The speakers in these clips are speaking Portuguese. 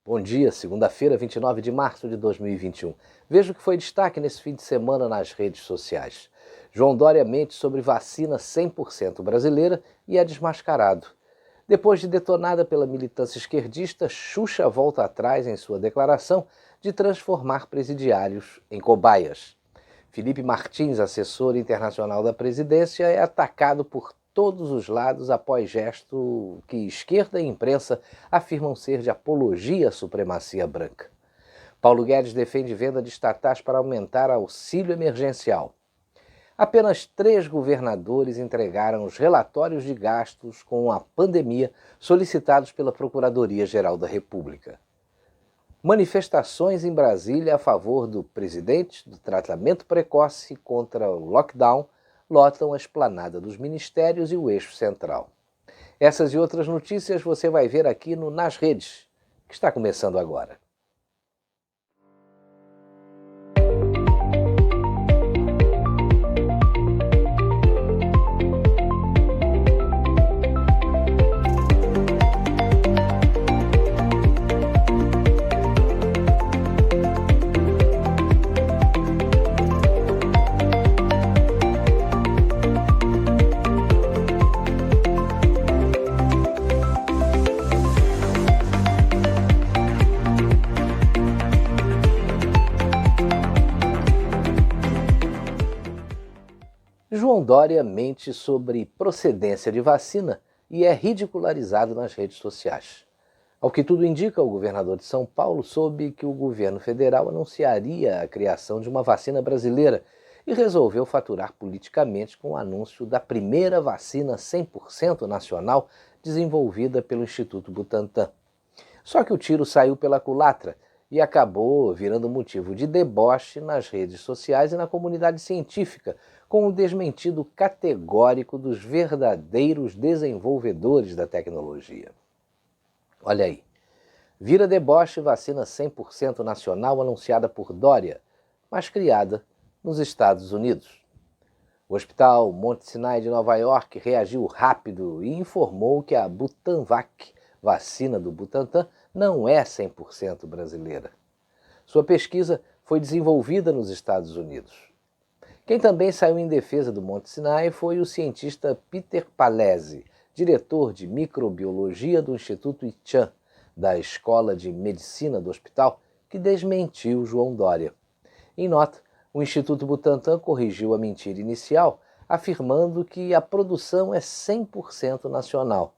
Bom dia, segunda-feira, 29 de março de 2021. Veja o que foi destaque nesse fim de semana nas redes sociais. João Dória mente sobre vacina 100% brasileira e é desmascarado. Depois de detonada pela militância esquerdista, Xuxa volta atrás em sua declaração de transformar presidiários em cobaias. Felipe Martins, assessor internacional da presidência, é atacado por todos os lados após gesto que esquerda e imprensa afirmam ser de apologia à supremacia branca. Paulo Guedes defende venda de estatais para aumentar auxílio emergencial. Apenas 3 governadores entregaram os relatórios de gastos com a pandemia solicitados pela Procuradoria-Geral da República. Manifestações em Brasília a favor do presidente, do tratamento precoce contra o lockdown, lotam a esplanada dos ministérios e o eixo central. Essas e outras notícias você vai ver aqui no Nas Redes, que está começando agora. João Dória mente sobre procedência de vacina e é ridicularizado nas redes sociais. Ao que tudo indica, o governador de São Paulo soube que o governo federal anunciaria a criação de uma vacina brasileira e resolveu faturar politicamente com o anúncio da primeira vacina 100% nacional desenvolvida pelo Instituto Butantan. Só que o tiro saiu pela culatra e acabou virando motivo de deboche nas redes sociais e na comunidade científica, com o desmentido categórico dos verdadeiros desenvolvedores da tecnologia. Olha aí, vira deboche vacina 100% nacional anunciada por Dória, mas criada nos Estados Unidos. O Hospital Monte Sinai de Nova York reagiu rápido e informou que a Butanvac, vacina do Butantan, não é 100% brasileira. Sua pesquisa foi desenvolvida nos Estados Unidos. Quem também saiu em defesa do Monte Sinai foi o cientista Peter Palese, diretor de microbiologia do Instituto Ichan, da Escola de Medicina do hospital, que desmentiu João Dória. Em nota, o Instituto Butantan corrigiu a mentira inicial, afirmando que a produção é 100% nacional.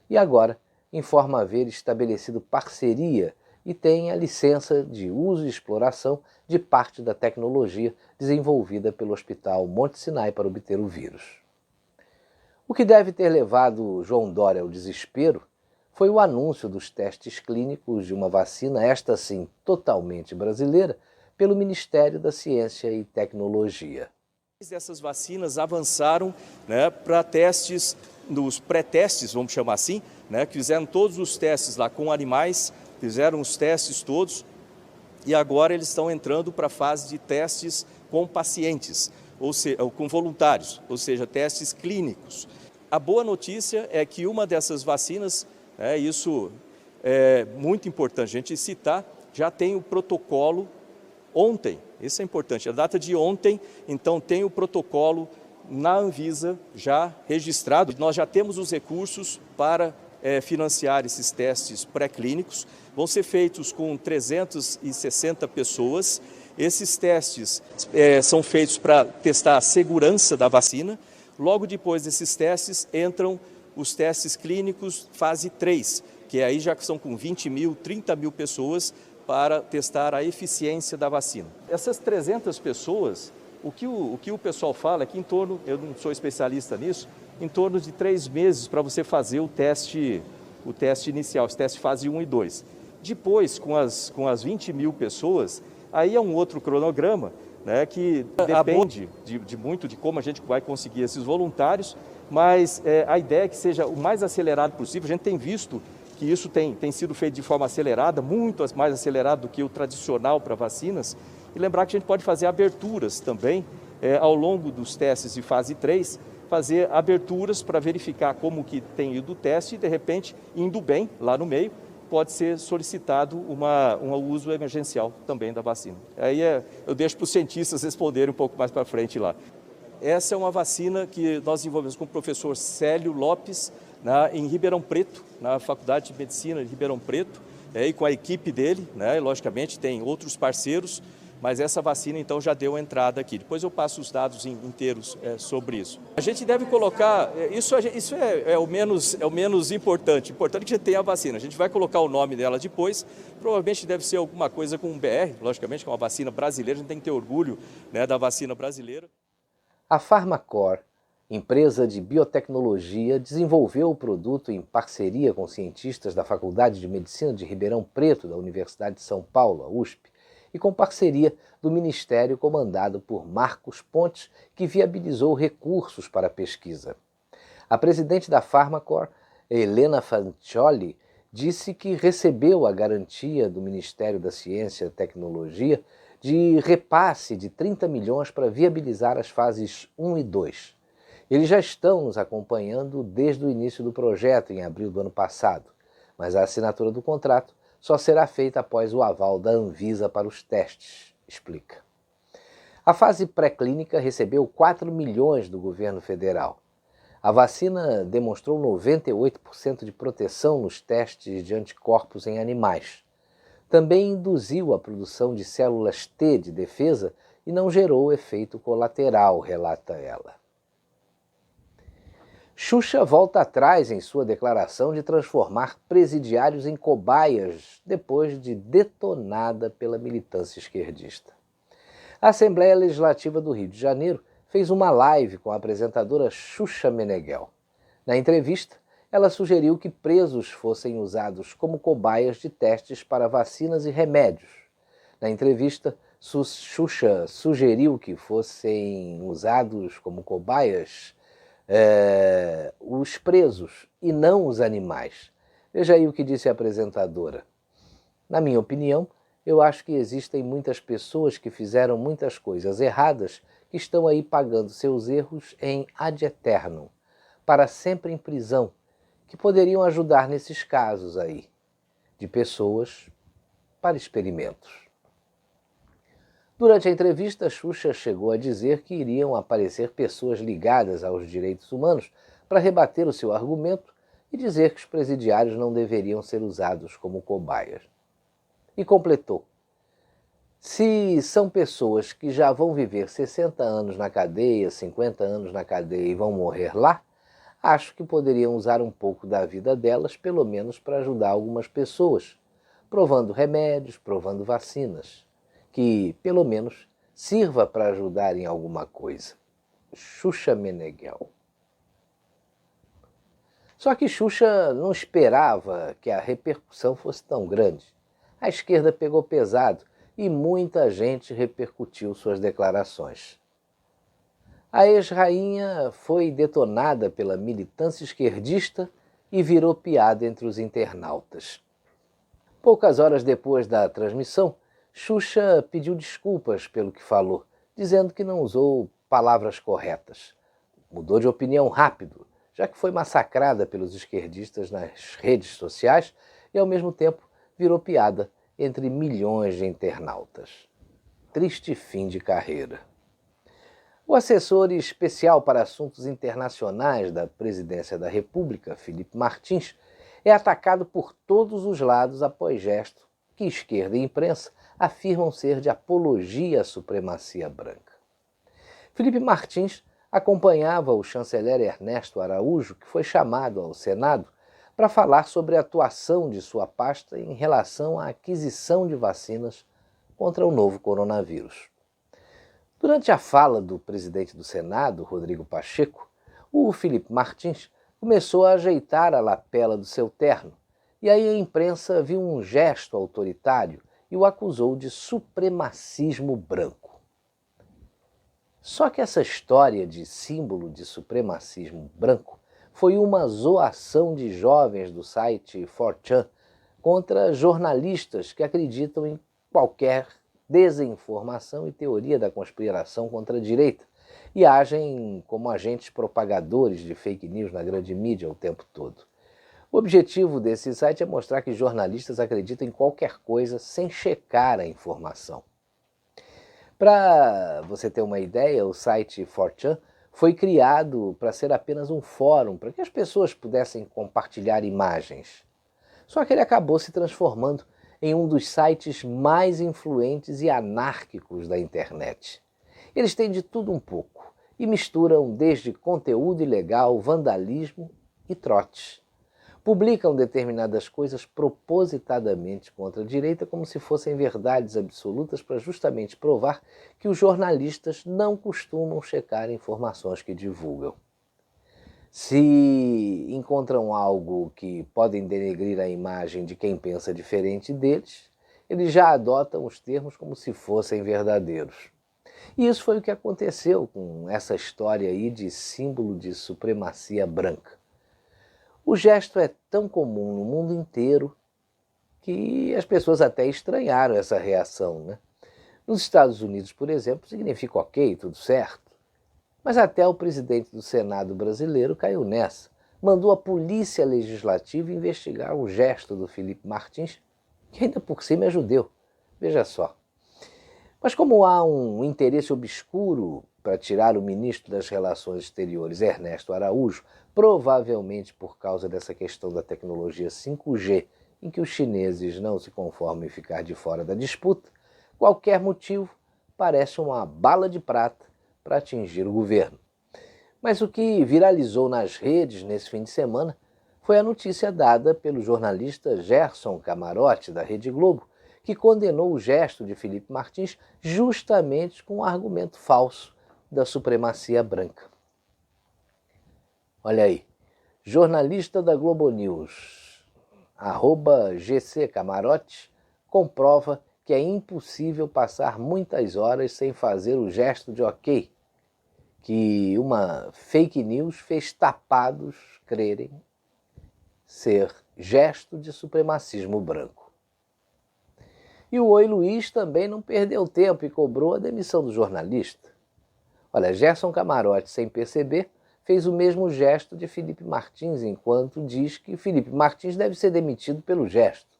E agora informa haver estabelecido parceria e tem a licença de uso e exploração de parte da tecnologia desenvolvida pelo Hospital Monte Sinai para obter o vírus. O que deve ter levado João Dória ao desespero foi o anúncio dos testes clínicos de uma vacina, esta sim totalmente brasileira, pelo Ministério da Ciência e Tecnologia. Essas vacinas avançaram para testes, nos pré-testes, vamos chamar assim, que fizeram todos os testes lá com animais, fizeram os testes todos e agora eles estão entrando para a fase de testes com pacientes, ou seja, com voluntários, ou seja, testes clínicos. A boa notícia é que uma dessas vacinas, isso é muito importante a gente citar, já tem o protocolo ontem, isso é importante, a data de ontem, então tem o protocolo na Anvisa já registrado. Nós já temos os recursos para financiar esses testes pré-clínicos, vão ser feitos com 360 pessoas. Esses testes são feitos para testar a segurança da vacina. Logo depois desses testes entram os testes clínicos fase 3, que aí já são com 20 mil, 30 mil pessoas para testar a eficiência da vacina. Essas 300 pessoas, o que o pessoal fala é que em torno, eu não sou especialista nisso, em torno de 3 meses para você fazer o teste inicial, esse teste fase 1 e 2. Depois, com as 20 mil pessoas, aí é um outro cronograma, que depende muito de como a gente vai conseguir esses voluntários, mas a ideia é que seja o mais acelerado possível. A gente tem visto que isso tem sido feito de forma acelerada, muito mais acelerado do que o tradicional para vacinas, e lembrar que a gente pode fazer aberturas também, ao longo dos testes de fase 3, fazer aberturas para verificar como que tem ido o teste e, de repente, indo bem lá no meio, pode ser solicitado um uso emergencial também da vacina. Aí eu deixo para os cientistas responderem um pouco mais para frente lá. Essa é uma vacina que nós desenvolvemos com o professor Célio Lopes, em Ribeirão Preto, na Faculdade de Medicina de Ribeirão Preto, e com a equipe dele, e logicamente tem outros parceiros, mas essa vacina então já deu entrada aqui. Depois eu passo os dados inteiros sobre isso. A gente deve colocar, isso é o menos importante. Importante que a gente tenha a vacina. A gente vai colocar o nome dela depois, provavelmente deve ser alguma coisa com um BR, logicamente, que é uma vacina brasileira, a gente tem que ter orgulho da vacina brasileira. A Pharmacore, empresa de biotecnologia, desenvolveu o produto em parceria com cientistas da Faculdade de Medicina de Ribeirão Preto, da Universidade de São Paulo, a USP, e com parceria do Ministério comandado por Marcos Pontes, que viabilizou recursos para a pesquisa. A presidente da Pharmacore, Helena Fancioli, disse que recebeu a garantia do Ministério da Ciência e Tecnologia de repasse de 30 milhões para viabilizar as fases 1 e 2. Eles já estão nos acompanhando desde o início do projeto, em abril do ano passado, mas a assinatura do contrato só será feita após o aval da Anvisa para os testes, explica. A fase pré-clínica recebeu 4 milhões do governo federal. A vacina demonstrou 98% de proteção nos testes de anticorpos em animais. Também induziu a produção de células T de defesa e não gerou efeito colateral, relata ela. Xuxa volta atrás em sua declaração de transformar presidiários em cobaias depois de detonada pela militância esquerdista. A Assembleia Legislativa do Rio de Janeiro fez uma live com a apresentadora Xuxa Meneghel. Na entrevista, ela sugeriu que presos fossem usados como cobaias de testes para vacinas e remédios. Na entrevista, Xuxa sugeriu que fossem usados como cobaias os presos e não os animais. Veja aí o que disse a apresentadora. Na minha opinião, eu acho que existem muitas pessoas que fizeram muitas coisas erradas que estão aí pagando seus erros em ad eternum, para sempre em prisão, que poderiam ajudar nesses casos aí, de pessoas para experimentos. Durante a entrevista, Xuxa chegou a dizer que iriam aparecer pessoas ligadas aos direitos humanos para rebater o seu argumento e dizer que os presidiários não deveriam ser usados como cobaias. E completou: se são pessoas que já vão viver 60 anos na cadeia, 50 anos na cadeia e vão morrer lá, acho que poderiam usar um pouco da vida delas, pelo menos para ajudar algumas pessoas, provando remédios, provando vacinas, que, pelo menos, sirva para ajudar em alguma coisa. Xuxa Meneghel. Só que Xuxa não esperava que a repercussão fosse tão grande. A esquerda pegou pesado e muita gente repercutiu suas declarações. A ex-rainha foi detonada pela militância esquerdista e virou piada entre os internautas. Poucas horas depois da transmissão, Xuxa pediu desculpas pelo que falou, dizendo que não usou palavras corretas. Mudou de opinião rápido, já que foi massacrada pelos esquerdistas nas redes sociais e, ao mesmo tempo, virou piada entre milhões de internautas. Triste fim de carreira. O assessor especial para assuntos internacionais da Presidência da República, Felipe Martins, é atacado por todos os lados após gesto que esquerda e imprensa afirmam ser de apologia à supremacia branca. Felipe Martins acompanhava o chanceler Ernesto Araújo, que foi chamado ao Senado para falar sobre a atuação de sua pasta em relação à aquisição de vacinas contra o novo coronavírus. Durante a fala do presidente do Senado, Rodrigo Pacheco, o Felipe Martins começou a ajeitar a lapela do seu terno, e aí a imprensa viu um gesto autoritário e o acusou de supremacismo branco. Só que essa história de símbolo de supremacismo branco foi uma zoação de jovens do site 4chan contra jornalistas que acreditam em qualquer desinformação e teoria da conspiração contra a direita e agem como agentes propagadores de fake news na grande mídia o tempo todo. O objetivo desse site é mostrar que jornalistas acreditam em qualquer coisa sem checar a informação. Para você ter uma ideia, o site 4chan foi criado para ser apenas um fórum, para que as pessoas pudessem compartilhar imagens. Só que ele acabou se transformando em um dos sites mais influentes e anárquicos da internet. Eles têm de tudo um pouco e misturam desde conteúdo ilegal, vandalismo e trotes. Publicam determinadas coisas propositadamente contra a direita como se fossem verdades absolutas para justamente provar que os jornalistas não costumam checar informações que divulgam. Se encontram algo que podem denegrir a imagem de quem pensa diferente deles, eles já adotam os termos como se fossem verdadeiros. E isso foi o que aconteceu com essa história aí de símbolo de supremacia branca. O gesto é tão comum no mundo inteiro que as pessoas até estranharam essa reação, né? Nos Estados Unidos, por exemplo, significa ok, tudo certo. Mas até o presidente do Senado brasileiro caiu nessa. Mandou a Polícia Legislativa investigar o gesto do Felipe Martins, que ainda por cima é judeu. Veja só. Mas como há um interesse obscuro para tirar o ministro das Relações Exteriores, Ernesto Araújo, provavelmente por causa dessa questão da tecnologia 5G, em que os chineses não se conformam em ficar de fora da disputa, qualquer motivo parece uma bala de prata para atingir o governo. Mas o que viralizou nas redes nesse fim de semana foi a notícia dada pelo jornalista Gerson Camarote, da Rede Globo, que condenou o gesto de Felipe Martins justamente com um argumento falso da supremacia branca. Olha aí, jornalista da Globo News, @GCCamarote, comprova que é impossível passar muitas horas sem fazer o gesto de ok, que uma fake news fez tapados crerem ser gesto de supremacismo branco. E o Oi Luiz também não perdeu tempo e cobrou a demissão do jornalista. Olha, Gerson Camarote, sem perceber, fez o mesmo gesto de Felipe Martins, enquanto diz que Felipe Martins deve ser demitido pelo gesto.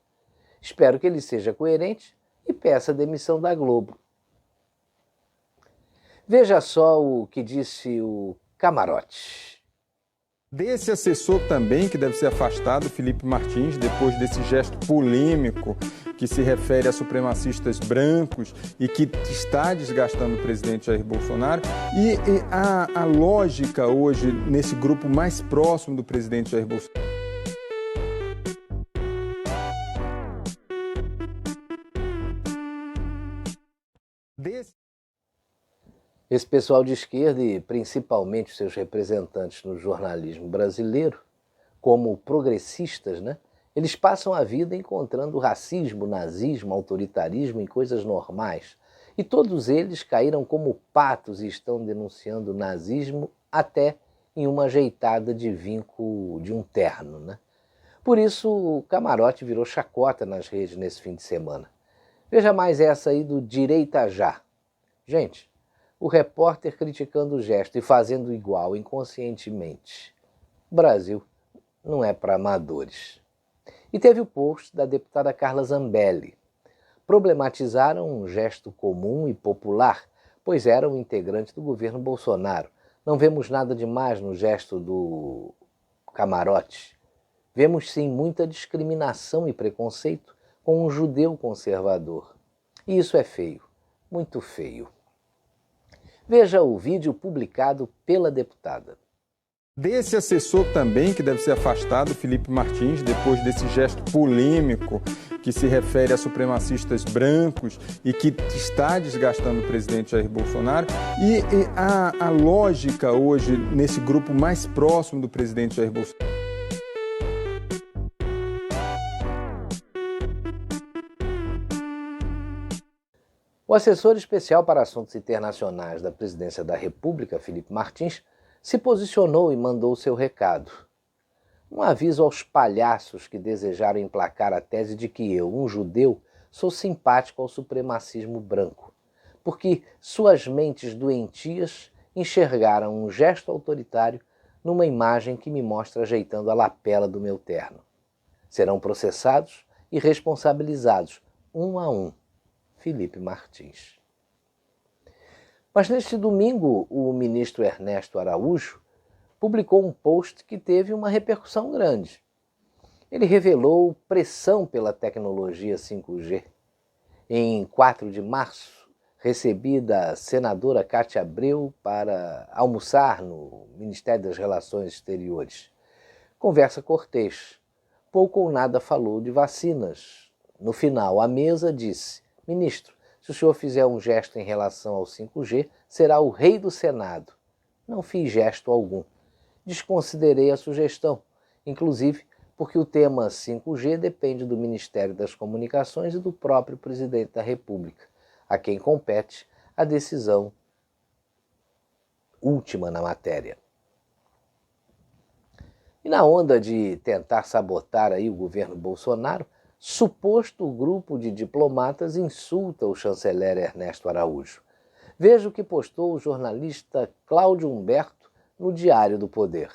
Espero que ele seja coerente e peça a demissão da Globo. Veja só o que disse o Camarote. Desse assessor também que deve ser afastado, Felipe Martins, depois desse gesto polêmico que se refere a supremacistas brancos e que está desgastando o presidente Jair Bolsonaro. E a lógica hoje nesse grupo mais próximo do presidente Jair Bolsonaro. Esse pessoal de esquerda e principalmente seus representantes no jornalismo brasileiro, como progressistas, né? Eles passam a vida encontrando racismo, nazismo, autoritarismo em coisas normais. E todos eles caíram como patos e estão denunciando o nazismo até em uma ajeitada de vinco de um terno, né? Por isso o Camarote virou chacota nas redes nesse fim de semana. Veja mais essa aí do Direita Já. Gente, o repórter criticando o gesto e fazendo igual inconscientemente. O Brasil não é para amadores. E teve o post da deputada Carla Zambelli. Problematizaram um gesto comum e popular, pois era um integrante do governo Bolsonaro. Não vemos nada demais no gesto do Camarote. Vemos sim muita discriminação e preconceito com um judeu conservador. E isso é feio, muito feio. Veja o vídeo publicado pela deputada. Desse assessor também que deve ser afastado, Felipe Martins, depois desse gesto polêmico que se refere a supremacistas brancos e que está desgastando o presidente Jair Bolsonaro. E a lógica hoje nesse grupo mais próximo do presidente Jair Bolsonaro. O assessor especial para assuntos internacionais da Presidência da República, Felipe Martins, se posicionou e mandou seu recado. Um aviso aos palhaços que desejaram emplacar a tese de que eu, um judeu, sou simpático ao supremacismo branco, porque suas mentes doentias enxergaram um gesto autoritário numa imagem que me mostra ajeitando a lapela do meu terno. Serão processados e responsabilizados, um a um. Filipe Martins. Mas neste domingo, o ministro Ernesto Araújo publicou um post que teve uma repercussão grande. Ele revelou pressão pela tecnologia 5G. Em 4 de março, recebi da senadora Cátia Abreu para almoçar no Ministério das Relações Exteriores. Conversa cortês. Pouco ou nada falou de vacinas. No final, à mesa disse: ministro, se o senhor fizer um gesto em relação ao 5G, será o rei do Senado. Não fiz gesto algum. Desconsiderei a sugestão, inclusive porque o tema 5G depende do Ministério das Comunicações e do próprio presidente da República, a quem compete a decisão última na matéria. E na onda de tentar sabotar aí o governo Bolsonaro, suposto grupo de diplomatas insulta o chanceler Ernesto Araújo. Veja o que postou o jornalista Cláudio Humberto no Diário do Poder.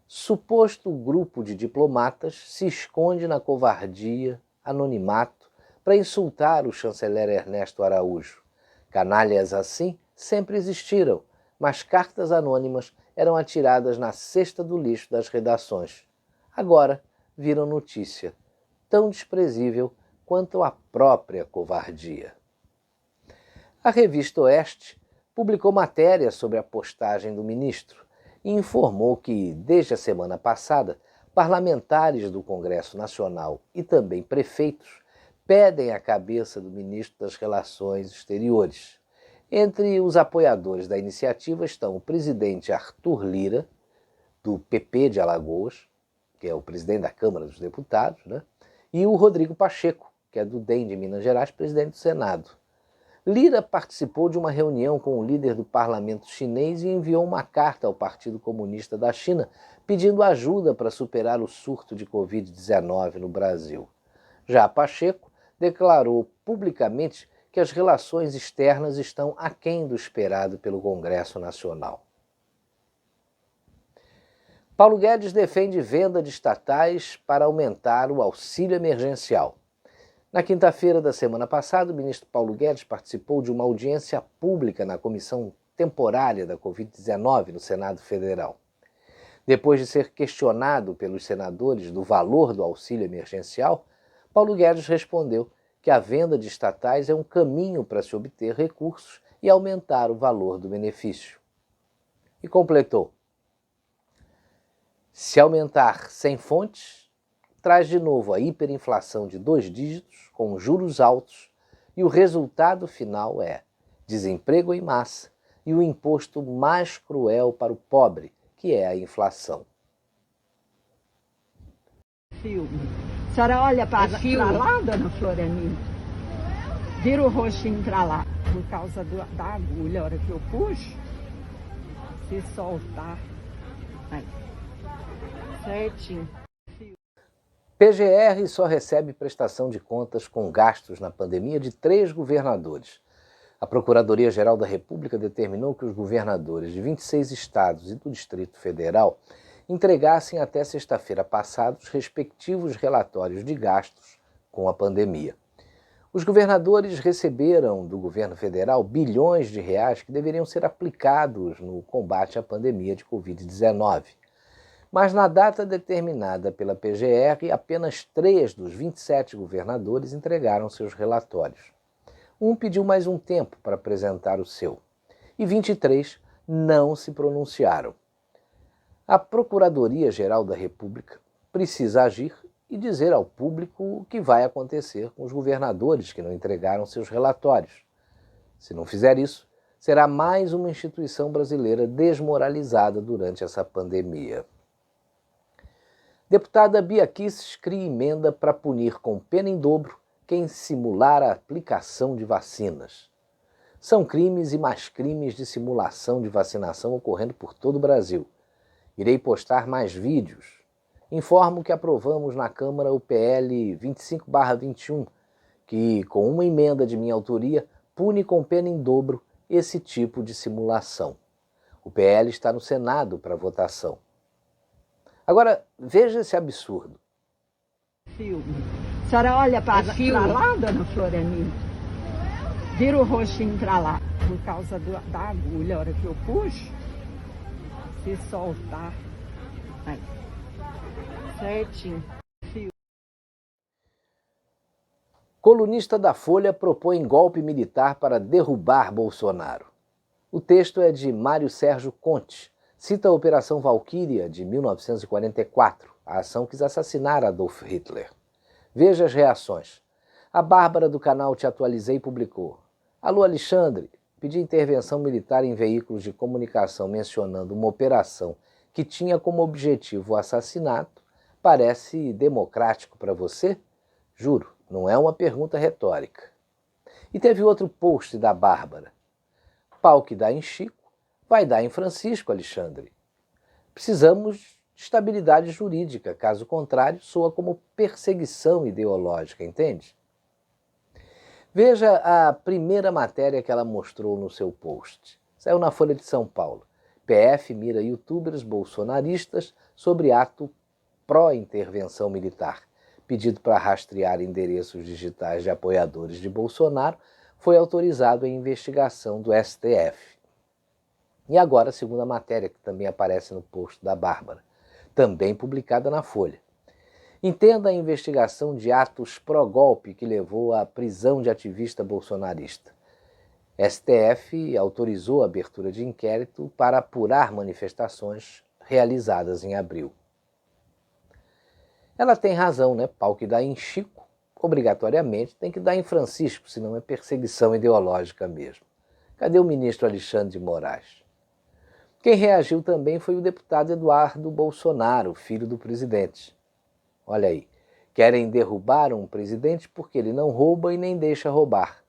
Suposto grupo de diplomatas se esconde na covardia, anonimato, para insultar o chanceler Ernesto Araújo. Canalhas assim sempre existiram, mas cartas anônimas eram atiradas na cesta do lixo das redações. Agora viram notícia, tão desprezível quanto a própria covardia. A revista Oeste publicou matéria sobre a postagem do ministro e informou que, desde a semana passada, parlamentares do Congresso Nacional e também prefeitos pedem a cabeça do ministro das Relações Exteriores. Entre os apoiadores da iniciativa estão o presidente Arthur Lira, do PP de Alagoas, que é o presidente da Câmara dos Deputados, e o Rodrigo Pacheco, que é do DEM de Minas Gerais, presidente do Senado. Lira participou de uma reunião com o líder do parlamento chinês e enviou uma carta ao Partido Comunista da China pedindo ajuda para superar o surto de Covid-19 no Brasil. Já Pacheco declarou publicamente que as relações externas estão aquém do esperado pelo Congresso Nacional. Paulo Guedes defende venda de estatais para aumentar o auxílio emergencial. Na quinta-feira da semana passada, o ministro Paulo Guedes participou de uma audiência pública na Comissão Temporária da Covid-19 no Senado Federal. Depois de ser questionado pelos senadores do valor do auxílio emergencial, Paulo Guedes respondeu que a venda de estatais é um caminho para se obter recursos e aumentar o valor do benefício. E completou: se aumentar sem fontes, traz de novo a hiperinflação de 2 dígitos, com juros altos, e o resultado final é desemprego em massa e o imposto mais cruel para o pobre, que é a inflação. Filme. A senhora olha para lá, dona Florenina? Vira o rostinho para lá. Por causa da agulha, a hora que eu puxo, se soltar, aí, certinho. PGR só recebe prestação de contas com gastos na pandemia de 3 governadores. A Procuradoria-Geral da República determinou que os governadores de 26 estados e do Distrito Federal entregassem até sexta-feira passada os respectivos relatórios de gastos com a pandemia. Os governadores receberam do governo federal bilhões de reais que deveriam ser aplicados no combate à pandemia de Covid-19. Mas na data determinada pela PGR, apenas 3 dos 27 governadores entregaram seus relatórios. Um pediu mais um tempo para apresentar o seu, e 23 não se pronunciaram. A Procuradoria-Geral da República precisa agir e dizer ao público o que vai acontecer com os governadores que não entregaram seus relatórios. Se não fizer isso, será mais uma instituição brasileira desmoralizada durante essa pandemia. Deputada Bia Kicis cria emenda para punir com pena em dobro quem simular a aplicação de vacinas. São crimes e mais crimes de simulação de vacinação ocorrendo por todo o Brasil. Irei postar mais vídeos. Informo que aprovamos na Câmara o PL 25/21, que, com uma emenda de minha autoria, pune com pena em dobro esse tipo de simulação. O PL está no Senado para votação. Agora, veja esse absurdo. Filme. A senhora olha para lá, dona Florenita, vira o rostinho para lá. Por causa da agulha, a hora que eu puxo, se soltar, aí, certinho. Colunista da Folha propõe golpe militar para derrubar Bolsonaro. O texto é de Mário Sérgio Conte. Cita a Operação Valquíria de 1944, a ação quis assassinar Adolf Hitler. Veja as reações. A Bárbara do canal Te Atualizei publicou: Alô Alexandre, pedi intervenção militar em veículos de comunicação mencionando uma operação que tinha como objetivo o assassinato. Parece democrático para você? Juro, não é uma pergunta retórica. E teve outro post da Bárbara. Pau que dá em Chico, vai dar em Francisco, Alexandre. Precisamos de estabilidade jurídica, caso contrário, soa como perseguição ideológica, entende? Veja a primeira matéria que ela mostrou no seu post. Saiu na Folha de São Paulo. PF mira youtubers bolsonaristas sobre ato pró-intervenção militar. Pedido para rastrear endereços digitais de apoiadores de Bolsonaro foi autorizado em investigação do STF. E agora a segunda matéria, que também aparece no post da Bárbara, também publicada na Folha. Entenda a investigação de atos pró-golpe que levou à prisão de ativista bolsonarista. STF autorizou a abertura de inquérito para apurar manifestações realizadas em abril. Ela tem razão, né? Pau que dá em Chico, obrigatoriamente tem que dar em Francisco, senão é perseguição ideológica mesmo. Cadê o ministro Alexandre de Moraes? Quem reagiu também foi o deputado Eduardo Bolsonaro, filho do presidente. Olha aí, querem derrubar um presidente porque ele não rouba e nem deixa roubar.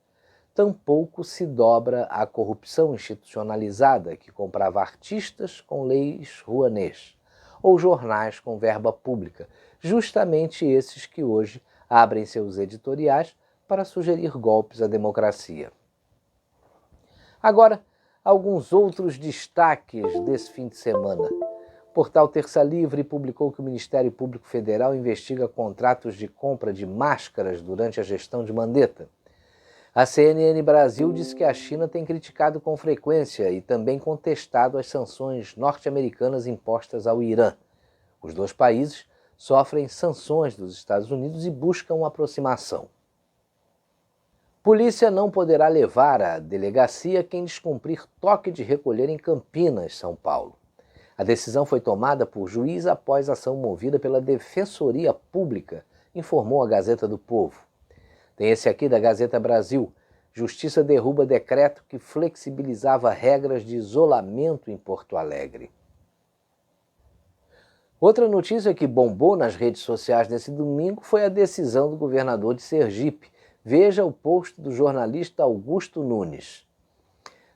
Tampouco se dobra à corrupção institucionalizada que comprava artistas com leis rouanês ou jornais com verba pública, justamente esses que hoje abrem seus editoriais para sugerir golpes à democracia. Agora, alguns outros destaques desse fim de semana. O portal Terça Livre publicou que o Ministério Público Federal investiga contratos de compra de máscaras durante a gestão de Mandetta. A CNN Brasil diz que a China tem criticado com frequência e também contestado as sanções norte-americanas impostas ao Irã. Os dois países sofrem sanções dos Estados Unidos e buscam uma aproximação. Polícia não poderá levar à delegacia quem descumprir toque de recolher em Campinas, São Paulo. A decisão foi tomada por juiz após ação movida pela Defensoria Pública, informou a Gazeta do Povo. Tem esse aqui da Gazeta Brasil. Justiça derruba decreto que flexibilizava regras de isolamento em Porto Alegre. Outra notícia que bombou nas redes sociais nesse domingo foi a decisão do governador de Sergipe. Veja o post do jornalista Augusto Nunes.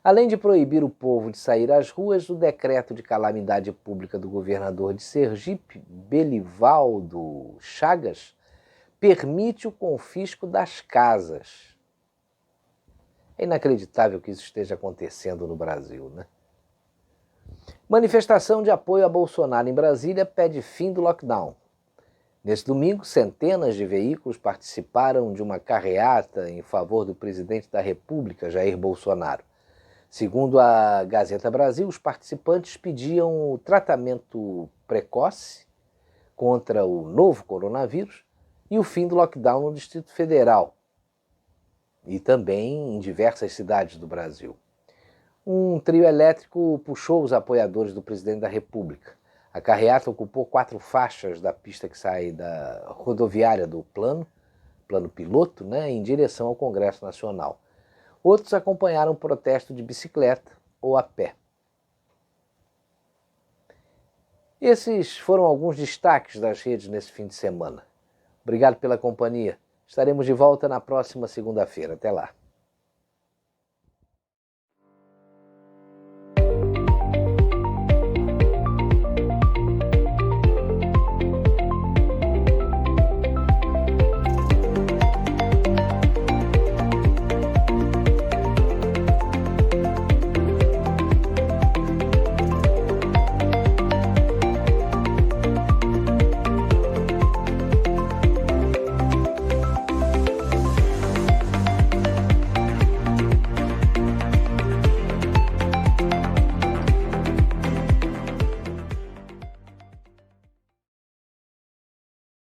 Além de proibir o povo de sair às ruas, o decreto de calamidade pública do governador de Sergipe, Belivaldo Chagas, permite o confisco das casas. É inacreditável que isso esteja acontecendo no Brasil, né? Manifestação de apoio a Bolsonaro em Brasília pede fim do lockdown. Nesse domingo, centenas de veículos participaram de uma carreata em favor do presidente da República, Jair Bolsonaro. Segundo a Gazeta Brasil, os participantes pediam o tratamento precoce contra o novo coronavírus e o fim do lockdown no Distrito Federal e também em diversas cidades do Brasil. Um trio elétrico puxou os apoiadores do presidente da República. A carreata ocupou 4 faixas da pista que sai da rodoviária do plano piloto, em direção ao Congresso Nacional. Outros acompanharam o protesto de bicicleta ou a pé. Esses foram alguns destaques das redes nesse fim de semana. Obrigado pela companhia. Estaremos de volta na próxima segunda-feira. Até lá.